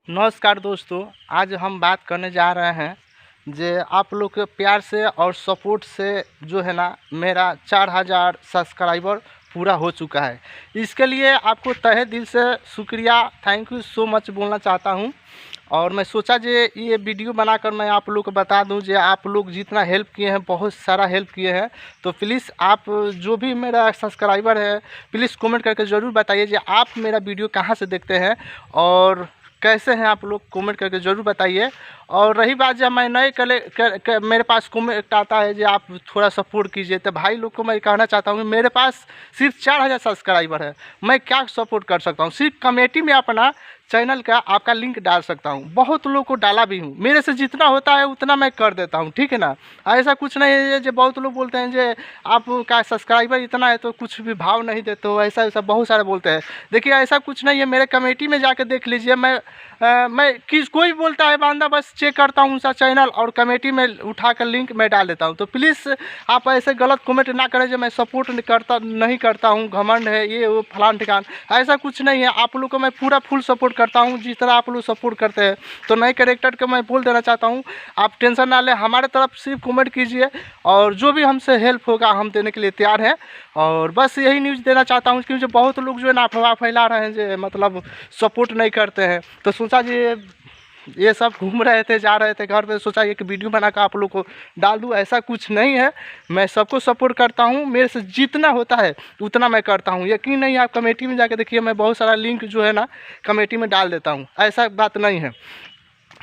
नमस्कार दोस्तों, आज हम बात करने जा रहे हैं जे आप लोग के प्यार से और सपोर्ट से जो है ना मेरा 4000 सब्सक्राइबर पूरा हो चुका है। इसके लिए आपको तहे दिल से शुक्रिया, थैंक यू सो मच बोलना चाहता हूं। और मैं सोचा जे ये वीडियो बनाकर मैं आप लोग को बता दूं जे आप लोग जितना हेल्प किए हैं, बहुत सारा हेल्प किए हैं। तो प्लीज़ आप जो भी मेरा सब्सक्राइबर है, प्लीज़ कमेंट करके ज़रूर बताइए जे आप मेरा वीडियो कहाँ से देखते हैं और कैसे हैं आप लोग, कमेंट करके ज़रूर बताइए। और रही बात जब मैं नए मेरे पास कमेंट आता है जो आप थोड़ा सपोर्ट कीजिए, तो भाई लोग को मैं कहना चाहता हूँ कि मेरे पास सिर्फ 4000 सब्सक्राइबर है, मैं क्या सपोर्ट कर सकता हूँ? सिर्फ कमेटी में अपना चैनल का आपका लिंक डाल सकता हूँ। बहुत लोग को डाला भी हूँ, मेरे से जितना होता है उतना मैं कर देता हूँ, ठीक है ना। ऐसा कुछ नहीं है जो बहुत लोग बोलते हैं जो आपका सब्सक्राइबर इतना है तो कुछ भी भाव नहीं देते हो, ऐसा ऐसा बहुत सारे बोलते हैं। देखिए ऐसा कुछ नहीं है, मेरे कमेटी में जाकर देख लीजिए। मैं कोई बोलता है बांदा, बस चेक करता हूँ उसका चैनल और कमेटी में उठाकर लिंक मैं डाल देता हूँ। तो प्लीज़ आप ऐसे गलत कमेंट ना करें जो मैं सपोर्ट नहीं करता हूँ, घमंड है ये वो फलान ठिकान, ऐसा कुछ नहीं है। आप लोग को मैं पूरा फुल सपोर्ट करता हूँ जिस तरह आप लोग सपोर्ट करते हैं। तो नए कैरेक्टर को मैं बोल देना चाहता हूँ, आप टेंशन ना लें, हमारे तरफ सिर्फ कमेंट कीजिए और जो भी हमसे हेल्प होगा हम देने के लिए तैयार हैं। और बस यही न्यूज़ देना चाहता हूँ क्योंकि बहुत लोग जो है ना अफवाह फैला रहे हैं जो मतलब सपोर्ट नहीं करते हैं। तो सोचा जी ये सब घूम रहे थे, जा रहे थे घर पे, सोचा एक वीडियो बनाकर आप लोग को डाल दूँ। ऐसा कुछ नहीं है, मैं सबको सपोर्ट करता हूँ, मेरे से जितना होता है उतना मैं करता हूँ। यकीन नहीं, आप कमेटी में जाकर देखिए, मैं बहुत सारा लिंक जो है ना कमेटी में डाल देता हूँ, ऐसा बात नहीं है।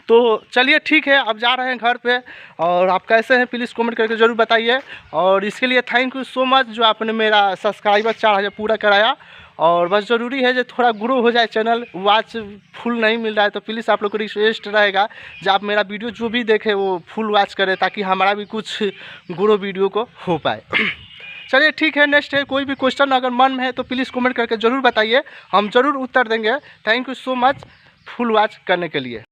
तो चलिए ठीक है, अब जा रहे हैं घर पे। और आप कैसे हैं प्लीज़ कमेंट करके ज़रूर बताइए। और इसके लिए थैंक यू सो मच जो आपने मेरा सब्सक्राइबर 4000 पूरा कराया। और बस ज़रूरी है जो थोड़ा ग्रो हो जाए चैनल, वॉच फुल नहीं मिल रहा है, तो प्लीज़ आप लोग को रिक्वेस्ट रहेगा जो आप मेरा वीडियो जो भी देखें वो फुल वॉच करें ताकि हमारा भी कुछ ग्रो वीडियो को हो पाए। चलिए ठीक है, नेक्स्ट है कोई भी क्वेश्चन अगर मन में है तो प्लीज़ कमेंट करके ज़रूर बताइए, हम ज़रूर उत्तर देंगे। Thank you so much full watch करने के लिए।